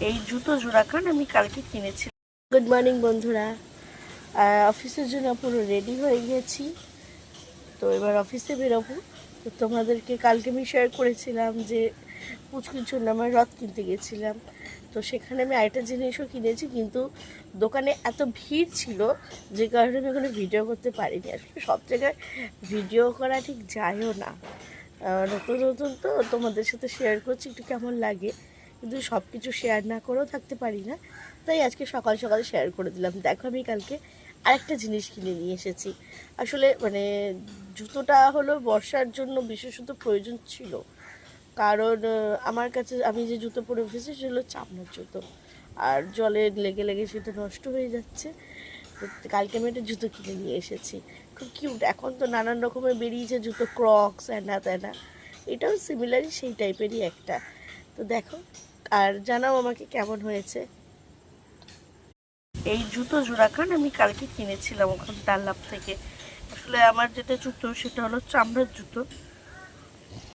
এই জুতো জোড়াখান আমি কালকে কিনেছি। গুড মর্নিং বন্ধুরা, অফিসের জন্য পুরো রেডি হয়ে গেছি। তো এবার অফিসে বেরোবো। তো তোমাদেরকে কালকে আমি শেয়ার করেছিলাম যে পুচকুর জন্য আমার রথ কিনতে গেছিলাম। তো সেখানে আমি আরেকটা জিনিসও কিনেছি, কিন্তু দোকানে এত ভিড় ছিল যে কারণে আমি ওখানে ভিডিও করতে পারিনি। আসলে সব জায়গায় ভিডিও করা ঠিক যায়ও না। নতুন নতুন তো তোমাদের সাথে শেয়ার করছি, একটু কেমন লাগে, কিন্তু সব কিছু শেয়ার না করেও থাকতে পারি না। তাই আজকে সকাল সকাল শেয়ার করে দিলাম। দেখো আমি কালকে আরেকটা জিনিস কিনে নিয়ে এসেছি। আসলে জুতোটা হলো বর্ষার জন্য বিশেষত প্রয়োজন ছিল, কারণ আমার কাছে আমি যে জুতো পরে এসেছি সেটা হলো চামড়ার জুতো, আর জলে লেগে লেগে সেটা নষ্ট হয়ে যাচ্ছে। তো কালকে আমি একটা জুতো কিনে নিয়ে এসেছি, খুব কিউট। এখন তো নানান রকমের বেরিয়েছে জুতো, ক্রক্স হ্যানা ত্যানা, এটাও সিমিলারই সেই টাইপেরই একটা। তো দেখো আর জানাও আমাকে কেমন হয়েছে। এই জুতো জোড়াখান আমি কালকে কিনেছিলাম ওখান ডানলাভ থেকে। আসলে আমার যেটা জুতো সেটা হলো চামড়ার জুতো,